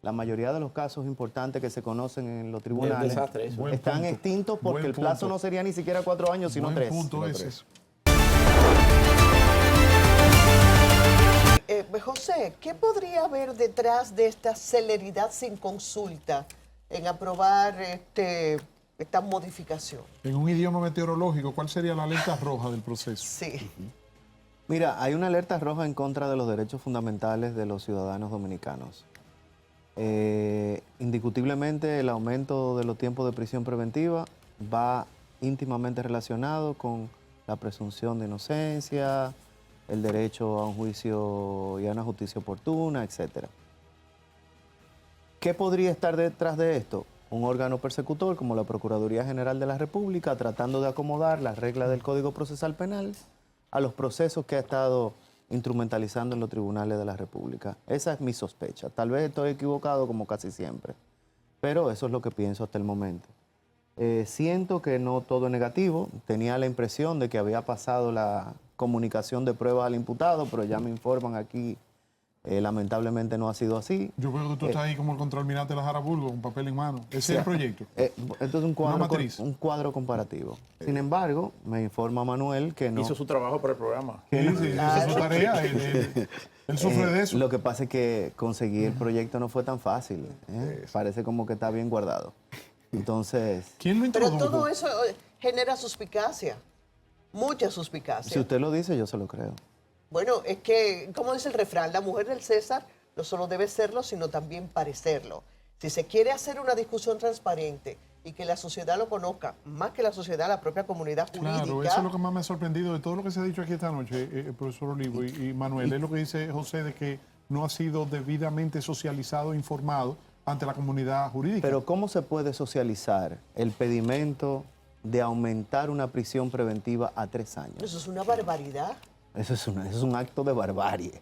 la mayoría de los casos importantes que se conocen en los tribunales desastre eso. están extintos porque el plazo no sería ni siquiera 4 años, sino 3. Punto ese. José, ¿qué podría haber detrás de esta celeridad sin consulta en aprobar esta modificación? En un idioma meteorológico, ¿cuál sería la alerta roja del proceso? Sí. Mira, hay una alerta roja en contra de los derechos fundamentales de los ciudadanos dominicanos. Indiscutiblemente el aumento de los tiempos de prisión preventiva va íntimamente relacionado con la presunción de inocencia, el derecho a un juicio y a una justicia oportuna, etc. ¿Qué podría estar detrás de esto? Un órgano persecutor como la Procuraduría General de la República tratando de acomodar las reglas del Código Procesal Penal a los procesos que ha estado instrumentalizando en los tribunales de la República. Esa es mi sospecha. Tal vez estoy equivocado como casi siempre, pero eso es lo que pienso hasta el momento. Siento que no todo es negativo. Tenía la impresión de que había pasado la comunicación de pruebas al imputado, pero ya me informan aquí, lamentablemente no ha sido así. Yo veo que tú estás ahí como el contraalmirante de la Jaraburgo, con papel en mano. Ese es el proyecto. Esto es un cuadro comparativo. Sin embargo, me informa Manuel que no... Hizo su trabajo para el programa. Sí, esa es su tarea. Él sufre de eso. Lo que pasa es que conseguir el proyecto no fue tan fácil. Parece como que está bien guardado. Entonces... ¿Quién lo Pero introdujo? todo eso genera suspicacia, mucha suspicacia. Si usted lo dice, yo se lo creo. Bueno, es que, como dice el refrán, la mujer del César no solo debe serlo, sino también parecerlo. Si se quiere hacer una discusión transparente y que la sociedad lo conozca, más que la sociedad, la propia comunidad jurídica... Claro, eso es lo que más me ha sorprendido de todo lo que se ha dicho aquí esta noche, el profesor Olivo y Manuel, es lo que dice José de que no ha sido debidamente socializado e informado ante la comunidad jurídica. Pero ¿cómo se puede socializar el pedimento de aumentar una prisión preventiva a 3 años? Eso es una barbaridad. Eso es un acto de barbarie.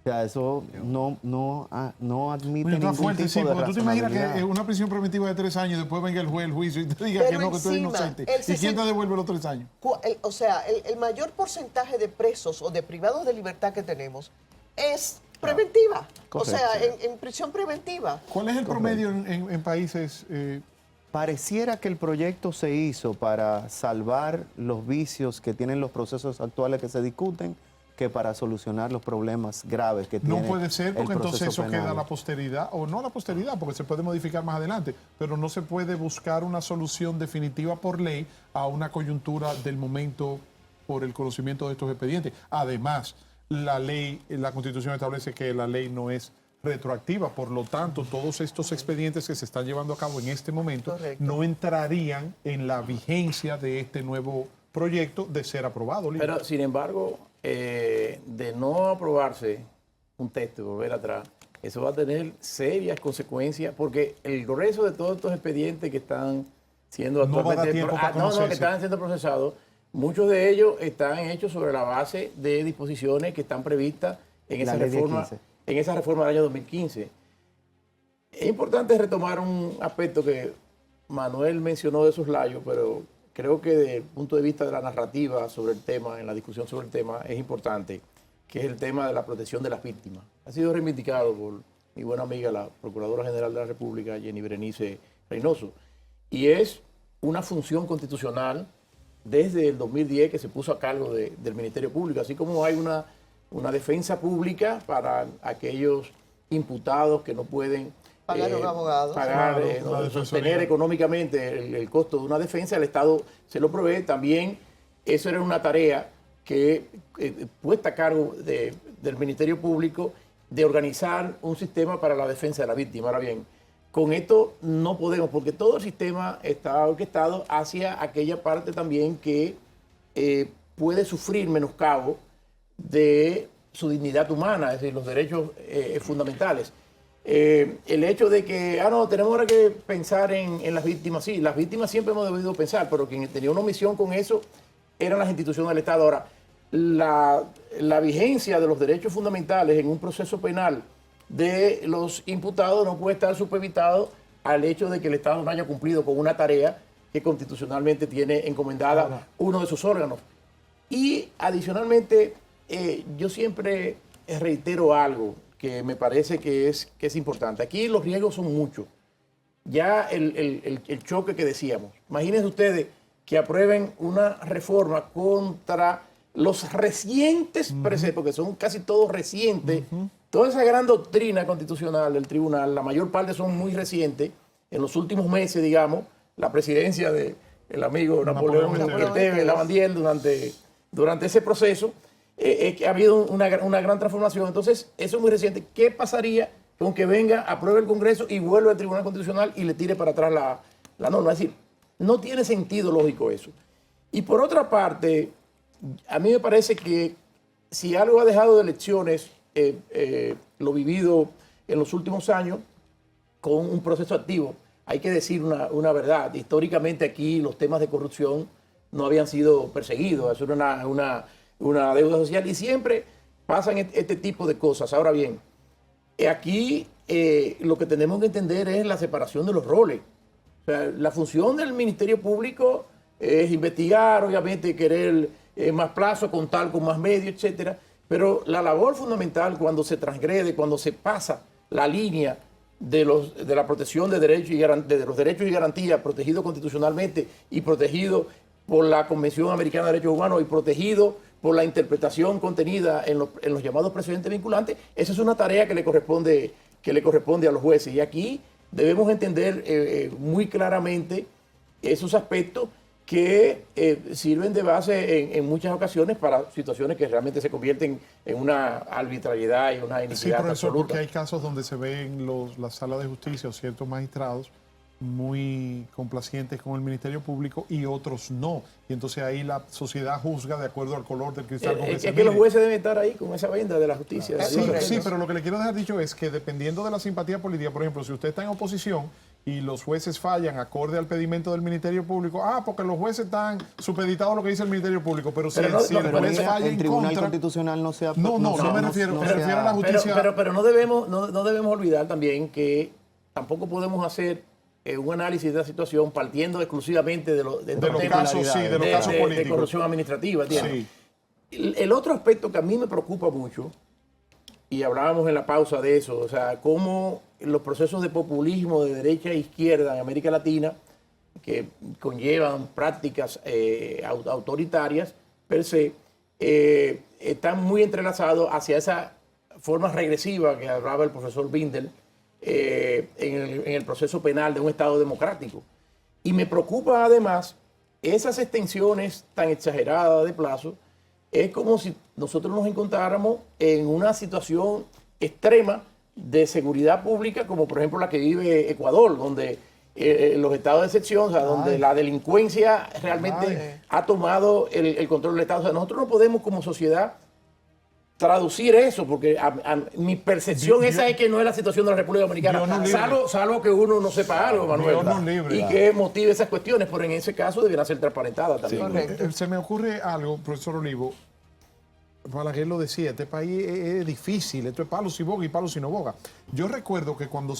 O sea, eso no admite Oye, está ningún fuerte, tipo sí, de porque tú te imaginas razonabilidad. que una prisión preventiva de 3 años, después venga el juez, el juicio, y te diga Pero que no, que tú eres encima, inocente. el ¿Y quién te devuelve los 3 años? El mayor porcentaje de presos o de privados de libertad que tenemos es preventiva. Correcto. O sea, en prisión preventiva. ¿Cuál es el promedio en países? Pareciera que el proyecto se hizo para salvar los vicios que tienen los procesos actuales que se discuten, que para solucionar los problemas graves que tiene No puede ser, porque el entonces proceso eso queda a penal. la posteridad, o no a la posteridad, porque se puede modificar más adelante, pero no se puede buscar una solución definitiva por ley a una coyuntura del momento por el conocimiento de estos expedientes. Además, la ley, la Constitución establece que la ley no es retroactiva, por lo tanto, todos estos expedientes que se están llevando a cabo en este momento no entrarían en la vigencia de este nuevo proyecto de ser aprobado. Lili. Pero, sin embargo, de no aprobarse un texto y volver atrás, eso va a tener serias consecuencias, porque el grueso de todos estos expedientes que están siendo No va a dar actualmente tiempo para que conocerse. están siendo procesados, muchos de ellos están hechos sobre la base de disposiciones que están previstas en La esa ley de reforma, 15. en esa reforma del año 2015. Es importante retomar un aspecto que Manuel mencionó de soslayo, pero creo que desde el punto de vista de la narrativa sobre el tema, en la discusión sobre el tema, es importante, que es el tema de la protección de las víctimas. Ha sido reivindicado por mi buena amiga, la Procuradora General de la República, Jenny Berenice Reynoso, y es una función constitucional desde el 2010 que se puso a cargo del Ministerio Público, así como hay una defensa pública para aquellos imputados que no pueden Pagar un abogado. Sostener económicamente el costo de una defensa, el Estado se lo provee. También eso era una tarea que puesta a cargo del Ministerio Público de organizar un sistema para la defensa de la víctima. Ahora bien, con esto no podemos, porque todo el sistema está orquestado hacia aquella parte también que puede sufrir menoscabo de su dignidad humana, es decir, los derechos fundamentales. El hecho de que, tenemos ahora que pensar en las víctimas, sí, las víctimas siempre hemos debido pensar, pero quien tenía una omisión con eso eran las instituciones del Estado. Ahora, la vigencia de los derechos fundamentales en un proceso penal de los imputados no puede estar supeditado al hecho de que el Estado no haya cumplido con una tarea que constitucionalmente tiene encomendada uno de sus órganos. Y adicionalmente, yo siempre reitero algo que me parece que es importante. Aquí los riesgos son muchos. Ya el choque que decíamos. Imagínense ustedes que aprueben una reforma contra los recientes preceptos, porque son casi todos recientes. Toda esa gran doctrina constitucional del tribunal, la mayor parte son muy recientes. En los últimos meses, digamos, la presidencia del amigo Napoleón Lavandiel durante ese proceso, que ha habido una gran transformación. Entonces, eso es muy reciente. ¿Qué pasaría con que venga, apruebe el Congreso y vuelva al Tribunal Constitucional y le tire para atrás la norma? Es decir, no tiene sentido lógico eso. Y por otra parte, a mí me parece que si algo ha dejado de lecciones lo vivido en los últimos años con un proceso activo, hay que decir una verdad. Históricamente aquí los temas de corrupción no habían sido perseguidos. Eso era una deuda social y siempre pasan este tipo de cosas. Ahora bien, aquí lo que tenemos que entender es la separación de los roles. O sea, la función del Ministerio Público es investigar, obviamente, querer más plazo, contar con más medios, etcétera. Pero la labor fundamental cuando se transgrede, cuando se pasa la línea de la protección de los derechos y garantías protegidos constitucionalmente y protegidos por la Convención Americana de Derechos Humanos y protegidos por la interpretación contenida en los llamados precedentes vinculantes, esa es una tarea que le corresponde a los jueces. Y aquí debemos entender muy claramente esos aspectos que sirven de base en muchas ocasiones para situaciones que realmente se convierten en una arbitrariedad y una iniquidad Sí, profesor, absoluta. porque hay casos donde se ven las salas de justicia o ciertos magistrados muy complacientes con el Ministerio Público y otros no. Y entonces ahí la sociedad juzga de acuerdo al color del cristal con que se Es que los mire. jueces deben estar ahí con esa venda de la justicia. Sí, de la sí, pero lo que le quiero dejar dicho es que dependiendo de la simpatía política, por ejemplo, si usted está en oposición y los jueces fallan acorde al pedimento del Ministerio Público, porque los jueces están supeditados a lo que dice el Ministerio Público, pero si el juez falla el en Tribunal contra... Constitucional no sea... No me refiero a la justicia... Pero no debemos olvidar también que tampoco podemos hacer un análisis de la situación partiendo exclusivamente de los casos, sí, de los casos políticos. De corrupción administrativa. Sí. El otro aspecto que a mí me preocupa mucho, y hablábamos en la pausa de eso, o sea, cómo los procesos de populismo de derecha e izquierda en América Latina, que conllevan prácticas autoritarias, per se, están muy entrelazados hacia esa forma regresiva que hablaba el profesor Bindel, en el proceso penal de un Estado democrático. Y me preocupa además esas extensiones tan exageradas de plazo. Es como si nosotros nos encontráramos en una situación extrema de seguridad pública, como por ejemplo la que vive Ecuador, donde los estados de excepción, o sea, donde la delincuencia realmente ha tomado el control del Estado. O sea, nosotros no podemos como sociedad traducir eso, porque mi percepción esa es que no es la situación de la República Dominicana, salvo que uno no sepa algo, Manuel, y que motive esas cuestiones, pero en ese caso deberán ser transparentadas también. Sí, se me ocurre algo, profesor Olivo, Balaguer lo decía, este país es difícil, esto es palo si boga y palo si no boga. Yo recuerdo que cuando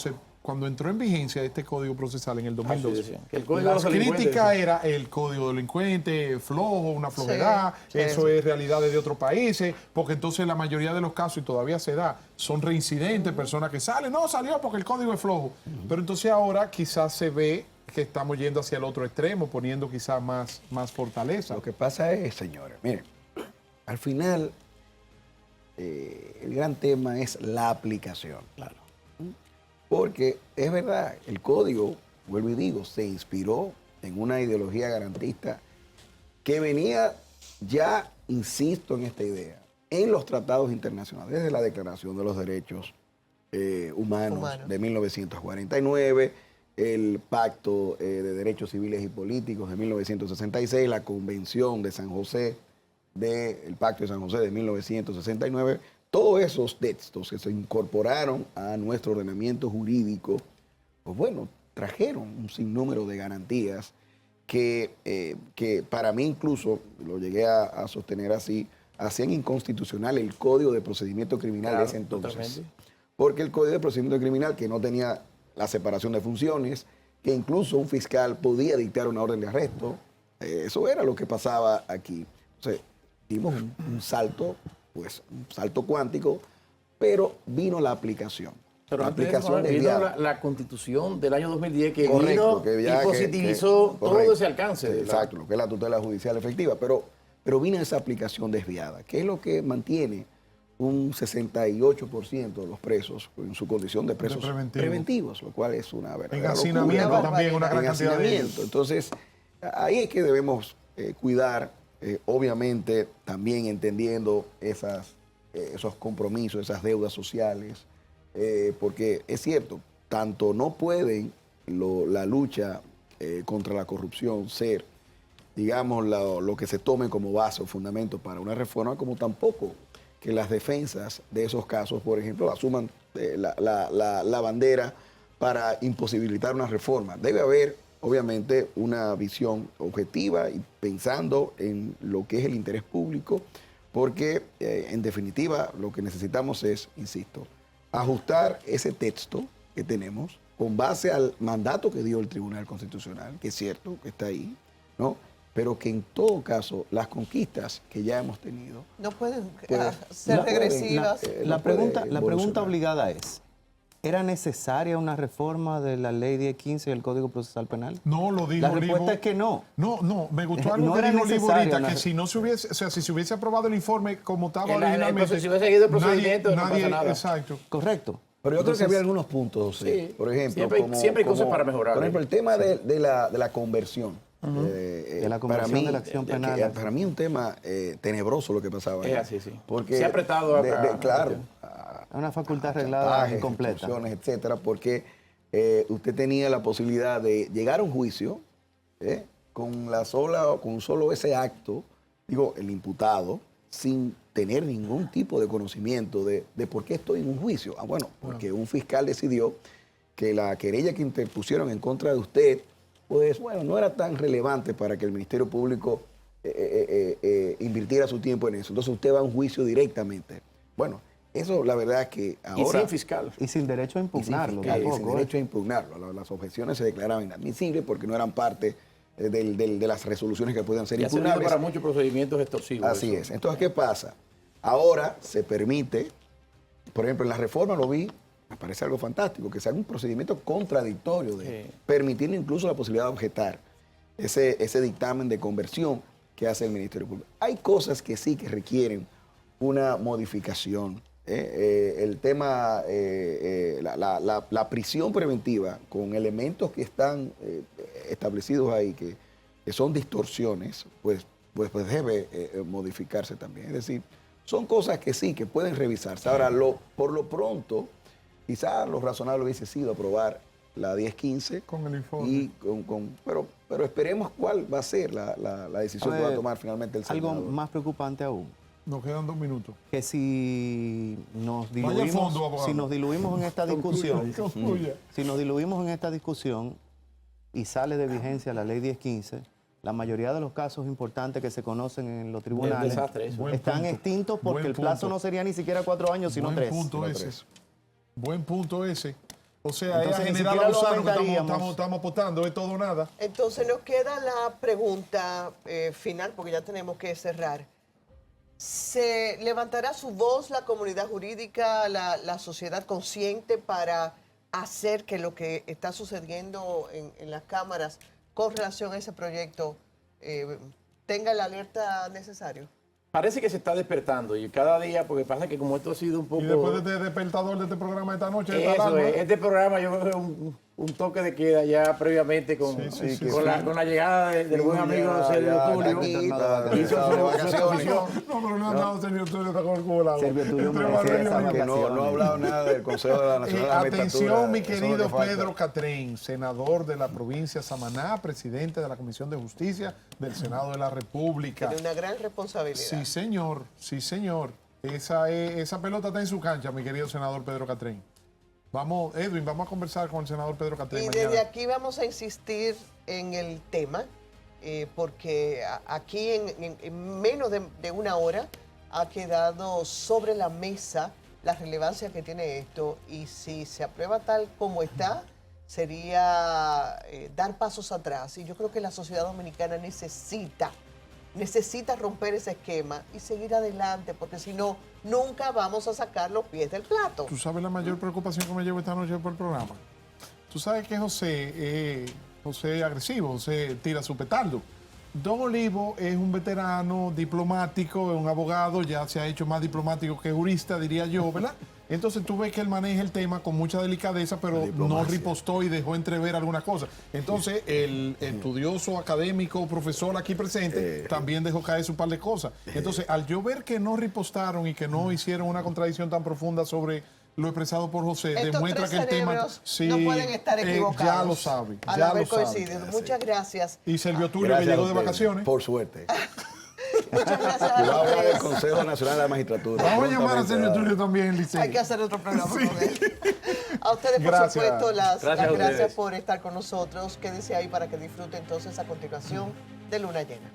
entró en vigencia este Código Procesal en el 2012, las críticas era el código delincuente, flojo, una flojedad, eso es realidades de otros países, porque entonces la mayoría de los casos, y todavía se da, son reincidentes, personas que salen, no salió porque el código es flojo. Pero entonces ahora quizás se ve que estamos yendo hacia el otro extremo, poniendo quizás más fortaleza. Lo que pasa es, señores, miren, al final el gran tema es la aplicación. Claro. Porque es verdad, el código, vuelvo y digo, se inspiró en una ideología garantista que venía ya, insisto en esta idea, en los tratados internacionales, desde la Declaración de los Derechos Humanos de 1949, el Pacto de Derechos Civiles y Políticos de 1966, la Convención de San José, el Pacto de San José de 1969, todos esos textos que se incorporaron a nuestro ordenamiento jurídico, pues bueno, trajeron un sinnúmero de garantías que para mí incluso, lo llegué a sostener así, hacían inconstitucional el Código de Procedimiento Criminal de ese entonces. Totalmente. Porque el Código de Procedimiento Criminal, que no tenía la separación de funciones, que incluso un fiscal podía dictar una orden de arresto, eso era lo que pasaba aquí. Entonces, dimos un salto, pues un salto cuántico pero vino la aplicación. Pero la antes de eso, aplicación vino desviada. la Constitución del año 2010 que Correcto, vino que ya y positivizó todo correcto. ese alcance. Sí, de la- exacto, lo que es la tutela judicial efectiva. Pero vino esa aplicación desviada, que es lo que mantiene un 68% de los presos en su condición de presos preventivo. preventivos, lo cual es una En verdadera hacinamiento locura. también, una gran En cantidad de ellos. hacinamiento. Entonces, ahí es que debemos cuidar, obviamente también entendiendo esos compromisos, esas deudas sociales, porque es cierto, tanto no pueden la lucha contra la corrupción ser, digamos, lo que se tome como base o fundamento para una reforma, como tampoco que las defensas de esos casos, por ejemplo, asuman la bandera para imposibilitar una reforma. Debe haber, obviamente, una visión objetiva y pensando en lo que es el interés público, porque, en definitiva, lo que necesitamos es, insisto, ajustar ese texto que tenemos con base al mandato que dio el Tribunal Constitucional, que es cierto que está ahí, ¿no? Pero que en todo caso las conquistas que ya hemos tenido No pueden pues, ser no pueden, regresivas. La no puede pregunta evolucionar. obligada es, ¿era necesaria una reforma de la ley 1015 y el Código Procesal Penal? No, lo dijo La respuesta Olivo. es que no. No, me gustó algo No que era dijo Olivo necesaria ahorita, una- que si no se hubiese, o sea, si se hubiese aprobado el informe como estaba En la- originalmente, si hubiese seguido el procedimiento, no pasa nada. Exacto. Correcto. Pero yo creo que Entonces, había algunos puntos, Sí, por ejemplo, siempre hay cosas para mejorar. Por ejemplo, el tema de la conversión. De la conversión de la acción penal. Para mí es un tema tenebroso lo que pasaba. Es ahí. así, sí. Porque Se ha apretado claro. Es una facultad arreglada chantajes, incompleta. extorsiones, etcétera, porque usted tenía la posibilidad de llegar a un juicio con solo ese acto, digo, el imputado, sin tener ningún tipo de conocimiento de por qué estoy en un juicio. Ah, bueno, porque un fiscal decidió que la querella que interpusieron en contra de usted, pues bueno, no era tan relevante para que el Ministerio Público invirtiera su tiempo en eso. Entonces usted va a un juicio directamente. Bueno, eso la verdad es que Y ahora... sin fiscal. Y sin derecho a y sin impugnarlo. fiscal, y sin tampoco, ¿eh? derecho a impugnarlo. Las objeciones se declaraban inadmisibles porque no eran parte de las resoluciones que puedan ser Y ha servido impugnables. para muchos procedimientos extorsivos. Así eso. es. Entonces, ¿qué pasa? Ahora se permite, por ejemplo, en la reforma lo vi, me parece algo fantástico, que se haga un procedimiento contradictorio de permitirle incluso la posibilidad de objetar ese dictamen de conversión que hace el Ministerio Público. Hay cosas que sí que requieren una modificación. El tema, la prisión preventiva con elementos que están establecidos ahí, que son distorsiones, pues debe modificarse también. Es decir, son cosas que sí, que pueden revisarse. Ahora, por lo pronto, quizás lo razonable hubiese sido aprobar la 1015 Con el informe. y pero esperemos cuál va a ser la decisión A que va a ver, tomar finalmente el Algo Senado. más preocupante aún, Nos quedan 2 minutos. que si nos Vaya al fondo, abogado. diluimos en esta discusión, Concluya. si nos diluimos en esta discusión y sale de vigencia la ley 1015, la mayoría de los casos importantes que se conocen en los tribunales desastre eso. Buen están punto. extintos porque Buen el plazo punto. no sería ni siquiera 4 años, sino Buen 3. punto No, ese. 3. Buen punto ese. O sea, Entonces, es a ni general siquiera lo Lozano que aumentaríamos. estamos apostando, es todo o nada. Entonces nos queda la pregunta final, porque ya tenemos que cerrar. ¿Se levantará su voz la comunidad jurídica, la sociedad consciente para hacer que lo que está sucediendo en las cámaras con relación a ese proyecto tenga la alerta necesaria? Parece que se está despertando y cada día, porque pasa que como esto ha sido un poco... Y después de este despertador de este programa de esta noche, esta Eso alarma, es, este programa yo creo que es un toque de queda ya previamente con, Sí, sí, con, sí. con la llegada del buen amigo Sergio Tulio. Hizo su exposición. No, pero no han dado Sergio Tulio, está con el cubo al agua. Sergio Tulio Entre merece Valerio esa y- Que no ha hablado nada del Consejo de la Nacional de la atención, Magistratura. mi Eso es lo querido que falta. Pedro Catrén, senador de la provincia de Samaná, presidente de la Comisión de Justicia del Senado de la República. Tiene una gran responsabilidad. Sí, señor, sí, señor. Esa pelota está en su cancha, mi querido senador Pedro Catrén. Vamos, Edwin, vamos a conversar con el senador Pedro Catrén Y mañana. desde aquí vamos a insistir en el tema, porque aquí en menos de una hora ha quedado sobre la mesa la relevancia que tiene esto, y si se aprueba tal como está, sería dar pasos atrás. Y yo creo que la sociedad dominicana necesita necesita romper ese esquema y seguir adelante, porque si no, nunca vamos a sacar los pies del plato. ¿Tú sabes la mayor preocupación que me llevo esta noche por el programa? Tú sabes que José es agresivo, José tira su petardo. Don Olivo es un veterano diplomático, es un abogado, ya se ha hecho más diplomático que jurista, diría yo, ¿verdad? Entonces tú ves que él maneja el tema con mucha delicadeza, pero no ripostó y dejó entrever algunas cosas. Entonces el estudioso, académico, profesor aquí presente también dejó caer su par de cosas. Entonces al yo ver que no ripostaron y que no hicieron una contradicción tan profunda sobre lo expresado por José, Estos demuestra que tres el tema no pueden estar equivocados. ya lo sabe, Al ya haber lo sabe. coincidido. Muchas gracias. Y Sergio Tulio, que Gracias llegó a de ustedes, vacaciones. Por suerte. Muchas gracias Y va a a hablar del ustedes. Consejo Nacional de la Magistratura. Vamos a llamar a Prontamente, Sergio ¿verdad? Tulio también, Licey. Hay que hacer otro programa con él. A ustedes, por Gracias. supuesto, las Gracias a gracias ustedes. por estar con nosotros. Quédense ahí para que disfruten entonces a continuación de Luna Llena.